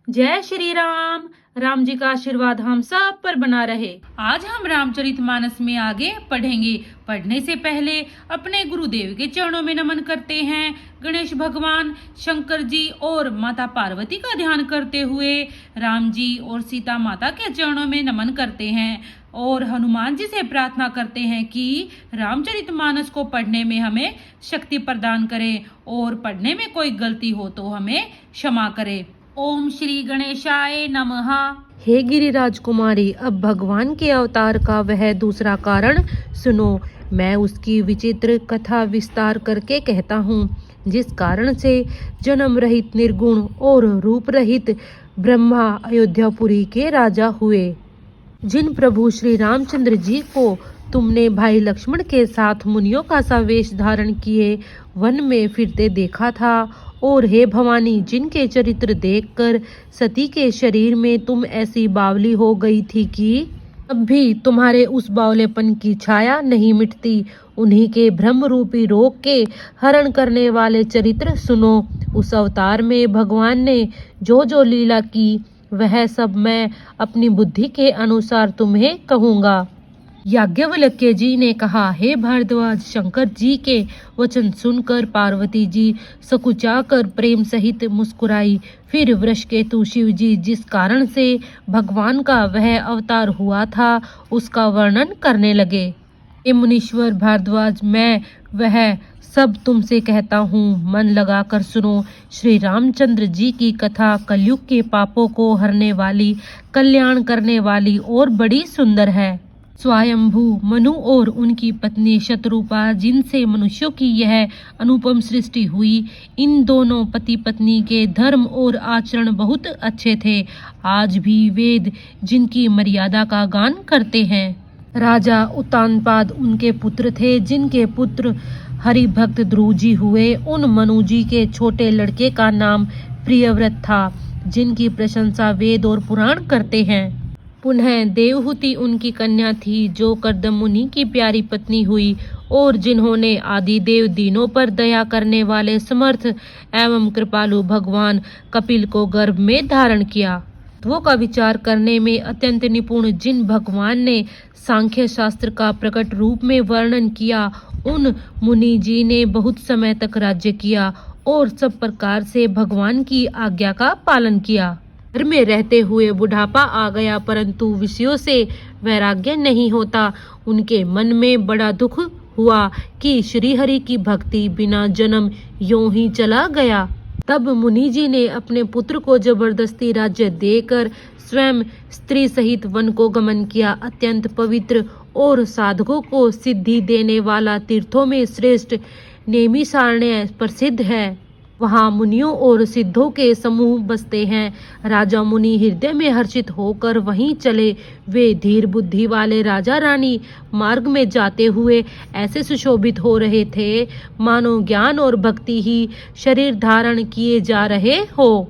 जय श्री राम। राम जी का आशीर्वाद हम सब पर बना रहे। आज हम रामचरितमानस में आगे पढ़ेंगे। पढ़ने से पहले अपने गुरुदेव के चरणों में नमन करते हैं। गणेश भगवान, शंकर जी और माता पार्वती का ध्यान करते हुए राम जी और सीता माता के चरणों में नमन करते हैं और हनुमान जी से प्रार्थना करते हैं कि रामचरितमानस को पढ़ने में हमें शक्ति प्रदान करें और पढ़ने में कोई गलती हो तो हमें क्षमा करें। ओम श्री गणेशाय नमः। हे गिरिराज कुमारी, अब भगवान के अवतार का वह दूसरा कारण सुनो। मैं उसकी विचित्र कथा विस्तार करके कहता हूँ, जिस कारण से जन्म रहित निर्गुण और रूप रहित ब्रह्मा अयोध्यापुरी के राजा हुए। जिन प्रभु श्री रामचंद्र जी को तुमने भाई लक्ष्मण के साथ मुनियों का सा वेश धारण किए वन में फिरते देखा था, और हे भवानी, जिनके चरित्र देखकर सती के शरीर में तुम ऐसी बावली हो गई थी कि अब भी तुम्हारे उस बावलेपन की छाया नहीं मिटती, उन्हीं के भ्रम रूपी रोग के हरण करने वाले चरित्र सुनो। उस अवतार में भगवान ने जो जो लीला की वह सब मैं अपनी बुद्धि के अनुसार तुम्हें कहूँगा। याज्ञवल्क्य जी ने कहा, हे भारद्वाज, शंकर जी के वचन सुनकर पार्वती जी सकुचाकर प्रेम सहित मुस्कुराई। फिर वृषकेतु शिव जी जिस कारण से भगवान का वह अवतार हुआ था उसका वर्णन करने लगे। हे मुनीश्वर भारद्वाज, मैं वह सब तुमसे कहता हूँ, मन लगाकर सुनो। श्री रामचंद्र जी की कथा कलयुग के पापों को हरने वाली, कल्याण करने वाली और बड़ी सुंदर है। स्वयंभू मनु और उनकी पत्नी शतरूपा, जिनसे मनुष्यों की यह अनुपम सृष्टि हुई, इन दोनों पति पत्नी के धर्म और आचरण बहुत अच्छे थे। आज भी वेद जिनकी मर्यादा का गान करते हैं। राजा उत्तानपाद उनके पुत्र थे, जिनके पुत्र हरिभक्त ध्रुव जी हुए। उन मनु जी के छोटे लड़के का नाम प्रियव्रत था, जिनकी प्रशंसा वेद और पुराण करते हैं। पुनः देवहूति उनकी कन्या थी, जो कर्दम मुनि की प्यारी पत्नी हुई, और जिन्होंने आदिदेव दीनों पर दया करने वाले समर्थ एवं कृपालु भगवान कपिल को गर्भ में धारण किया। तत्वों का विचार करने में अत्यंत निपुण जिन भगवान ने सांख्य शास्त्र का प्रकट रूप में वर्णन किया, उन मुनि जी ने बहुत समय तक राज्य किया और सब प्रकार से भगवान की आज्ञा का पालन किया। घर में रहते हुए बुढ़ापा आ गया, परंतु विषयों से वैराग्य नहीं होता। उनके मन में बड़ा दुख हुआ कि श्रीहरि की भक्ति बिना जन्म यूं ही चला गया। तब मुनि जी ने अपने पुत्र को जबरदस्ती राज्य देकर स्वयं स्त्री सहित वन को गमन किया। अत्यंत पवित्र और साधकों को सिद्धि देने वाला तीर्थों में श्रेष्ठ नैमिषारण्य प्रसिद्ध है। वहाँ मुनियों और सिद्धों के समूह बसते हैं। राजा मुनि हृदय में हर्षित होकर वहीं चले। वे धीर बुद्धि वाले राजा रानी मार्ग में जाते हुए ऐसे सुशोभित हो रहे थे, मानो ज्ञान और भक्ति ही शरीर धारण किए जा रहे हो।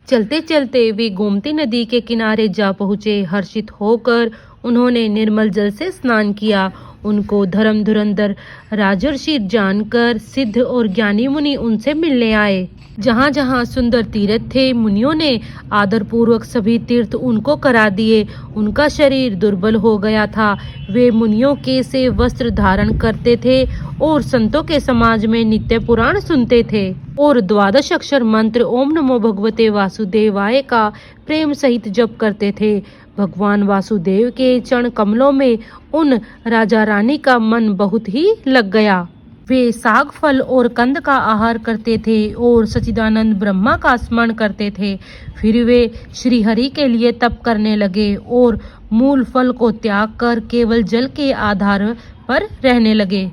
चलते चलते वे गोमती नदी के किनारे जा पहुँचे। हर्षित होकर उन्होंने निर्मल जल से स्नान किया। उनको धर्म धुरंधर राजर्षि जानकर सिद्ध और ज्ञानी मुनि उनसे मिलने आए। जहाँ जहाँ सुंदर तीर्थ थे, मुनियों ने आदर पूर्वक सभी तीर्थ उनको करा दिए। उनका शरीर दुर्बल हो गया था। वे मुनियों के से वस्त्र धारण करते थे और संतों के समाज में नित्य पुराण सुनते थे और 12 अक्षर मंत्र ओम नमो भगवते वासुदेवाय का प्रेम सहित जप करते थे। भगवान वासुदेव के चरण कमलों में उन राजा रानी का मन बहुत ही लग गया। वे साग फल और कंद का आहार करते थे और सच्चिदानंद ब्रह्मा का स्मरण करते थे। फिर वे श्री हरि के लिए तप करने लगे और मूल फल को त्याग कर केवल जल के आधार पर रहने लगे।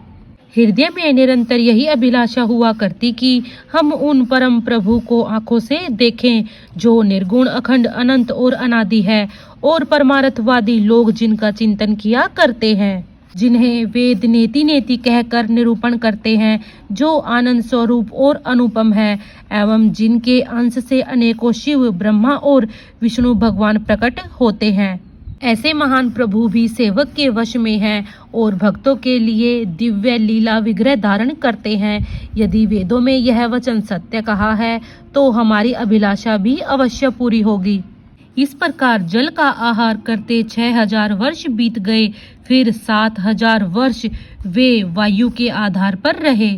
हृदय में निरंतर यही अभिलाषा हुआ करती कि हम उन परम प्रभु को आंखों से देखें, जो निर्गुण, अखंड, अनंत और अनादि है, और परमार्थवादी लोग जिनका चिंतन किया करते हैं, जिन्हें वेद नेति नेति कहकर निरूपण करते हैं, जो आनंद स्वरूप और अनुपम है, एवं जिनके अंश से अनेकों शिव, ब्रह्मा और विष्णु भगवान प्रकट होते हैं। ऐसे महान प्रभु भी सेवक के वश में हैं और भक्तों के लिए दिव्य लीला विग्रह धारण करते हैं। यदि वेदों में यह वचन सत्य कहा है तो हमारी अभिलाषा भी अवश्य पूरी होगी। इस प्रकार जल का आहार करते 6000 वर्ष बीत गए। फिर 7000 वर्ष वे वायु के आधार पर रहे।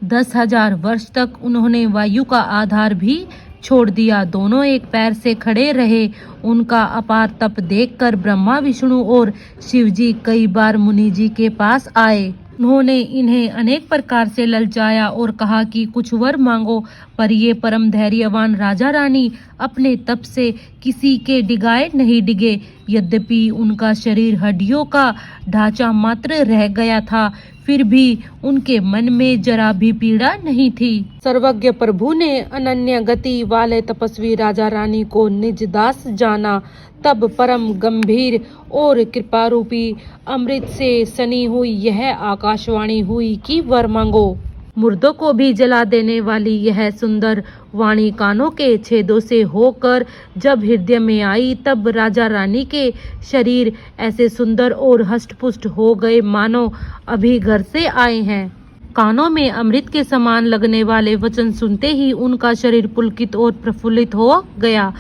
10,000 वर्ष तक उन्होंने वायु का आधार भी छोड़ दिया। दोनों एक पैर से खड़े रहे। उनका अपार तप देखकर ब्रह्मा, विष्णु और शिव जी कई बार मुनि जी के पास आए। उन्होंने इन्हें अनेक प्रकार से ललचाया और कहा कि कुछ वर मांगो, पर ये परम धैर्यवान राजा रानी अपने तप से किसी के डिगाए नहीं डिगे। यद्यपि उनका शरीर हड्डियों का ढांचा मात्र रह गया था, फिर भी उनके मन में जरा भी पीड़ा नहीं थी। सर्वज्ञ प्रभु ने अनन्य गति वाले तपस्वी राजा रानी को निज दास जाना। तब परम गंभीर और कृपा रूपी अमृत से सनी हुई यह आकाशवाणी हुई कि वर मांगो। मुर्दों को भी जला देने वाली यह सुंदर वाणी कानों के छेदों से होकर जब हृदय में आई, तब राजा रानी के शरीर ऐसे सुंदर और हष्टपुष्ट हो गए मानो अभी घर से आए हैं। कानों में अमृत के समान लगने वाले वचन सुनते ही उनका शरीर पुलकित और प्रफुल्लित हो गया।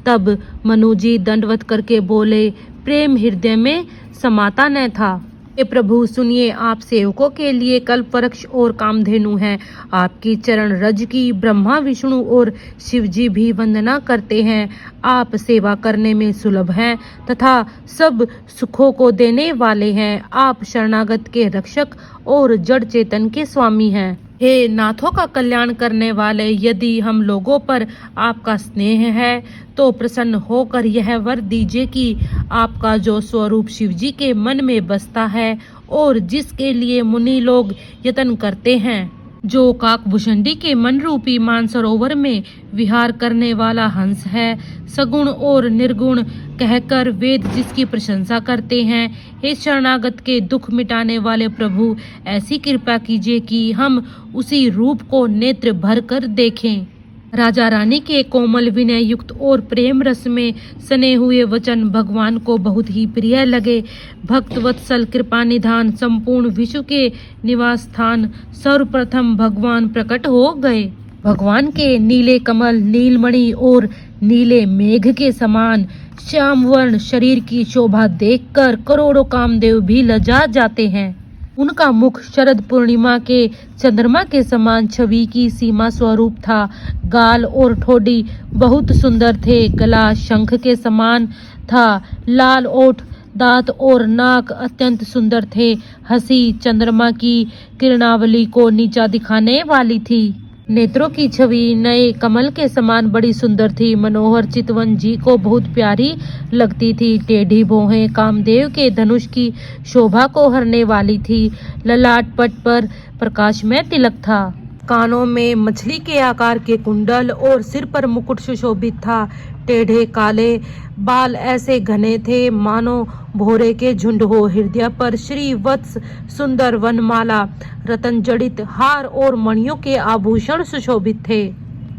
तब मनु जी दंडवत करके बोले, प्रेम हृदय में समाता न था। हे प्रभु सुनिए, आप सेवकों के लिए कल्प वृक्ष और कामधेनु हैं। आपकी चरण रज की ब्रह्मा, विष्णु और शिव जी भी वंदना करते हैं। आप सेवा करने में सुलभ हैं तथा सब सुखों को देने वाले हैं। आप शरणागत के रक्षक और जड़ चेतन के स्वामी हैं। हे नाथों का कल्याण करने वाले, यदि हम लोगों पर आपका स्नेह है तो प्रसन्न होकर यह वर दीजिए कि आपका जो स्वरूप शिव जी के मन में बसता है और जिसके लिए मुनि लोग यत्न करते हैं, जो काकभूषणी के मन रूपी मानसरोवर में विहार करने वाला हंस है, सगुण और निर्गुण कहकर वेद जिसकी प्रशंसा करते हैं। हे शरणागत के दुख मिटाने वाले प्रभु, ऐसी कृपा कीजिए कि हम उसी रूप को नेत्र भर कर देखें। राजा रानी के कोमल विनय युक्त और प्रेम रस में सने हुए वचन भगवान को बहुत ही प्रिय लगे। भक्त वत्सल कृपा निधान संपूर्ण विश्व के निवास स्थान सर्वप्रथम भगवान प्रकट हो गए। भगवान के नीले कमल, नीलमणि और नीले मेघ के समान श्याम वर्ण शरीर की शोभा देखकर करोड़ों कामदेव भी लजा जाते हैं। उनका मुख शरद पूर्णिमा के चंद्रमा के समान छवि की सीमा स्वरूप था। गाल और ठोड़ी बहुत सुंदर थे। गला शंख के समान था। लाल ओठ, दांत और नाक अत्यंत सुंदर थे। हंसी चंद्रमा की किरणावली को नीचा दिखाने वाली थी। नेत्रों की छवि नए कमल के समान बड़ी सुंदर थी। मनोहर चितवन जी को बहुत प्यारी लगती थी। टेढ़ी भौहें कामदेव के धनुष की शोभा को हरने वाली थी। ललाट पट पर प्रकाशमय तिलक था। कानों में मछली के आकार के कुंडल और सिर पर मुकुट सुशोभित था। टेढ़े काले बाल ऐसे घने थे मानो भोरे के झुंड हो। हृदय पर श्री वत्स सुंदर वनमाला, रतन जड़ित हार और मणियों के आभूषण सुशोभित थे।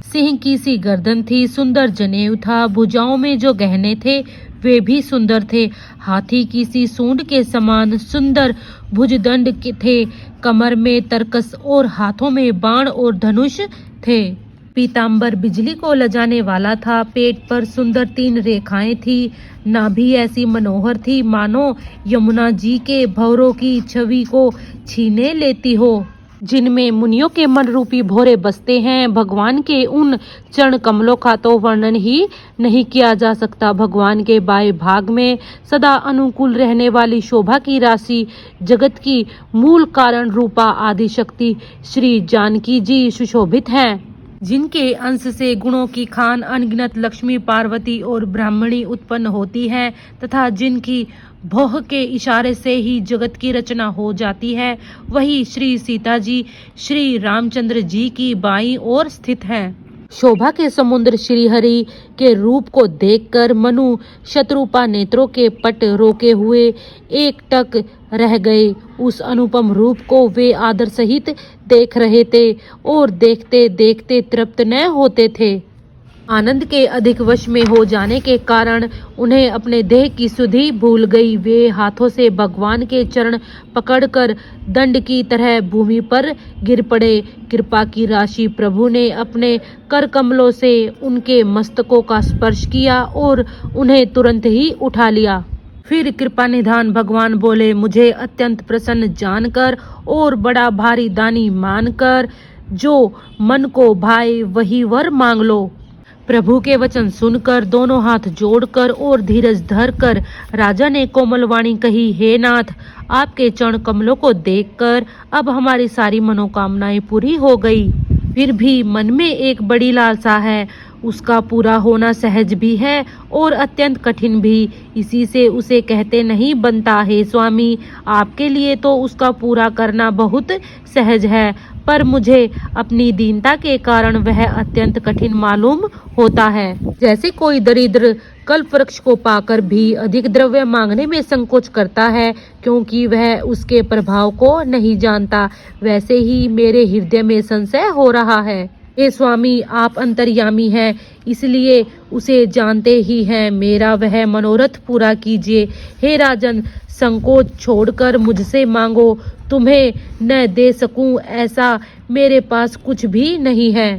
सिंह की सी गर्दन थी। सुंदर जनेऊ था। भुजाओं में जो गहने थे वे भी सुंदर थे। हाथी की सी सूंड के समान सुंदर भुजदंड थे। कमर में तरकस और हाथों में बाण और धनुष थे। पीतांबर बिजली को लजाने वाला था। पेट पर सुंदर 3 रेखाएं थी। नाभि ऐसी मनोहर थी मानो यमुना जी के भंवरों की छवि को छीने लेती हो, जिनमें मुनियों के मन रूपी भौरे बसते हैं। भगवान के उन चरण कमलों का तो वर्णन ही नहीं किया जा सकता। भगवान के बाएं भाग में सदा अनुकूल रहने वाली शोभा की राशि, जगत की मूल कारण रूपा आदि शक्ति श्री जानकी जी सुशोभित हैं, जिनके अंश से गुणों की खान अनगिनत लक्ष्मी, पार्वती और ब्राह्मणी उत्पन्न होती है तथा जिनकी भौह के इशारे से ही जगत की रचना हो जाती है, वही श्री सीता जी श्री रामचंद्र जी की बाईं ओर स्थित हैं। शोभा के समुद्र श्री हरि के रूप को देखकर मनु शत्रुपा नेत्रों के पट रोके हुए एकटक रह गए। उस अनुपम रूप को वे आदर सहित देख रहे थे और देखते देखते तृप्त न होते थे। आनंद के अधिक वश में हो जाने के कारण उन्हें अपने देह की सुधि भूल गई। वे हाथों से भगवान के चरण पकड़कर दंड की तरह भूमि पर गिर पड़े। कृपा की राशि प्रभु ने अपने कर कमलों से उनके मस्तकों का स्पर्श किया और उन्हें तुरंत ही उठा लिया। फिर कृपा निधान भगवान बोले, मुझे अत्यंत प्रसन्न जानकर और बड़ा भारी दानी मानकर जो मन को भाए वही वर मांग लो। प्रभु के वचन सुनकर दोनों हाथ जोड़कर और धीरज धरकर राजा ने कोमल वाणी कही, हे नाथ, आपके चरण कमलों को देखकर अब हमारी सारी मनोकामनाएं पूरी हो गई। फिर भी मन में एक बड़ी लालसा है, उसका पूरा होना सहज भी है और अत्यंत कठिन भी, इसी से उसे कहते नहीं बनता। हे स्वामी, आपके लिए तो उसका पूरा करना बहुत सहज है, पर मुझे अपनी दीनता के कारण वह अत्यंत कठिन मालूम होता है। जैसे कोई दरिद्र कल्प वृक्ष को पाकर भी अधिक द्रव्य मांगने में संकोच करता है क्योंकि वह उसके प्रभाव को नहीं जानता, वैसे ही मेरे हृदय में संशय हो रहा है। हे स्वामी, आप अंतर्यामी हैं, इसलिए उसे जानते ही हैं। मेरा वह मनोरथ पूरा कीजिए। हे राजन, संकोच छोड़कर मुझसे मांगो, तुम्हें न दे सकूं ऐसा मेरे पास कुछ भी नहीं है।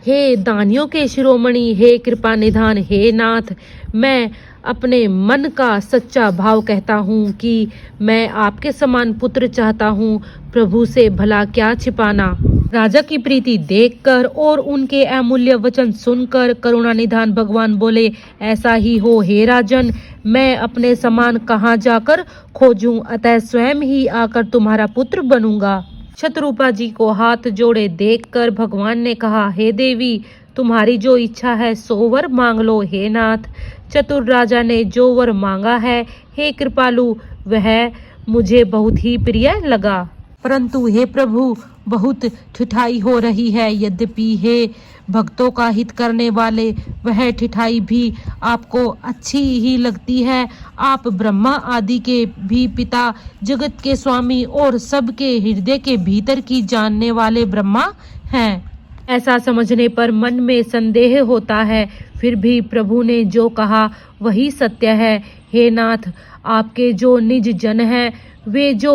हे दानियों के शिरोमणि, हे कृपा निधान, हे नाथ, मैं अपने मन का सच्चा भाव कहता हूँ कि मैं आपके समान पुत्र चाहता हूँ। प्रभु से भला क्या छिपाना। राजा की प्रीति देखकर और उनके अमूल्य वचन सुनकर करुणा निधान भगवान बोले, ऐसा ही हो हे राजन, मैं अपने समान कहाँ जाकर खोजूं, अतः स्वयं ही आकर तुम्हारा पुत्र बनूंगा। शत्रुपा जी को हाथ जोड़े देखकर भगवान ने कहा, हे देवी, तुम्हारी जो इच्छा है सो वर मांग लो। हे नाथ, चतुर राजा ने जो वर मांगा है, हे कृपालु, वह मुझे बहुत ही प्रिय लगा। परंतु हे प्रभु, बहुत ठिठाई हो रही है। यद्यपि हे भक्तों का हित करने वाले, वह ठिठाई भी आपको अच्छी ही लगती है। आप ब्रह्मा आदि के भी पिता, जगत के स्वामी और सबके हृदय के भीतर की जानने वाले ब्रह्मा हैं। ऐसा समझने पर मन में संदेह होता है, फिर भी प्रभु ने जो कहा वही सत्य है। हे नाथ, आपके जो निज जन हैं, वे जो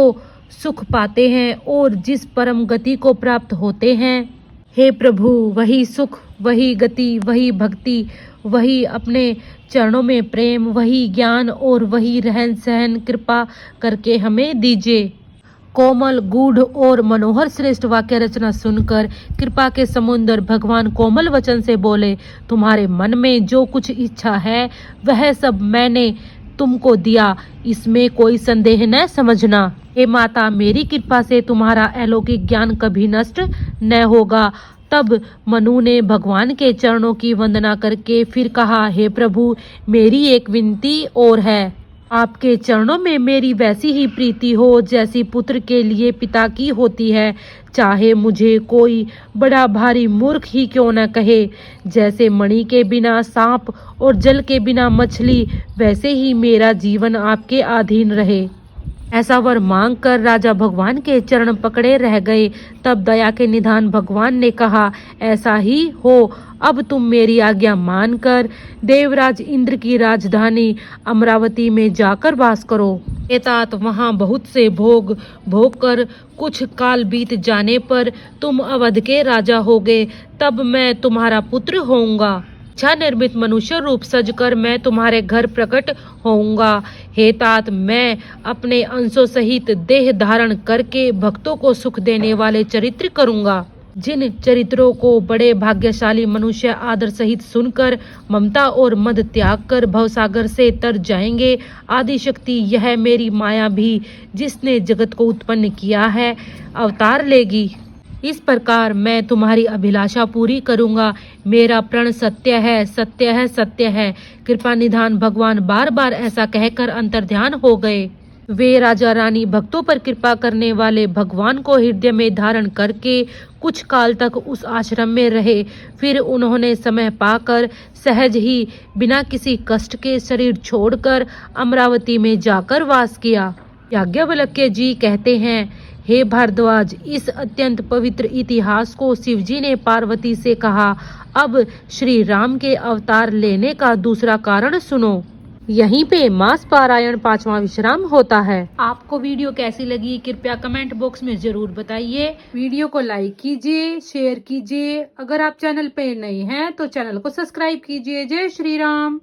सुख पाते हैं और जिस परम गति को प्राप्त होते हैं, हे प्रभु, वही सुख, वही गति, वही भक्ति, वही अपने चरणों में प्रेम, वही ज्ञान और वही रहन सहन कृपा करके हमें दीजिए। कोमल, गूढ़ और मनोहर श्रेष्ठ वाक्य रचना सुनकर कृपा के समुद्र भगवान कोमल वचन से बोले, तुम्हारे मन में जो कुछ इच्छा है वह सब मैंने तुमको दिया, इसमें कोई संदेह न समझना। हे माता, मेरी कृपा से तुम्हारा अलौकिक ज्ञान कभी नष्ट न होगा। तब मनु ने भगवान के चरणों की वंदना करके फिर कहा, हे प्रभु, मेरी एक विनती और है। आपके चरणों में मेरी वैसी ही प्रीति हो जैसी पुत्र के लिए पिता की होती है, चाहे मुझे कोई बड़ा भारी मूर्ख ही क्यों न कहे। जैसे मणि के बिना सांप और जल के बिना मछली, वैसे ही मेरा जीवन आपके अधीन रहे। ऐसा वर मांग कर राजा भगवान के चरण पकड़े रह गए। तब दया के निधान भगवान ने कहा, ऐसा ही हो, अब तुम मेरी आज्ञा मानकर देवराज इंद्र की राजधानी अमरावती में जाकर वास करो। हे तात, वहाँ बहुत से भोग भोग कर कुछ काल बीत जाने पर तुम अवध के राजा होगे, तब मैं तुम्हारा पुत्र होऊंगा। इच्छा निर्मित मनुष्य रूप सजकर मैं तुम्हारे घर प्रकट होऊंगा। हे तात, मैं अपने अंशों सहित देह धारण करके भक्तों को सुख देने वाले चरित्र करूंगा। जिन चरित्रों को बड़े भाग्यशाली मनुष्य आदर सहित सुनकर ममता और मद त्याग कर भवसागर से तर जाएंगे। आदि शक्ति यह मेरी माया भी, जिसने जगत को उत्पन्न किया है, अवतार लेगी। इस प्रकार मैं तुम्हारी अभिलाषा पूरी करूंगा। मेरा प्रण सत्य है, सत्य है, सत्य है। कृपा निधान भगवान बार बार ऐसा कहकर अंतर्ध्यान हो गए। वे राजा रानी भक्तों पर कृपा करने वाले भगवान को हृदय में धारण करके कुछ काल तक उस आश्रम में रहे। फिर उन्होंने समय पाकर सहज ही बिना किसी कष्ट के शरीर छोड़कर अमरावती में जाकर वास किया। याज्ञवल्क्य जी कहते हैं, हे भारद्वाज, इस अत्यंत पवित्र इतिहास को शिवजी ने पार्वती से कहा। अब श्री राम के अवतार लेने का दूसरा कारण सुनो। यहीं पे मास पारायण 5वां विश्राम होता है। आपको वीडियो कैसी लगी कृपया कमेंट बॉक्स में जरूर बताइए। वीडियो को लाइक कीजिए, शेयर कीजिए। अगर आप चैनल पे नए हैं तो चैनल को सब्सक्राइब कीजिए। जय श्री राम।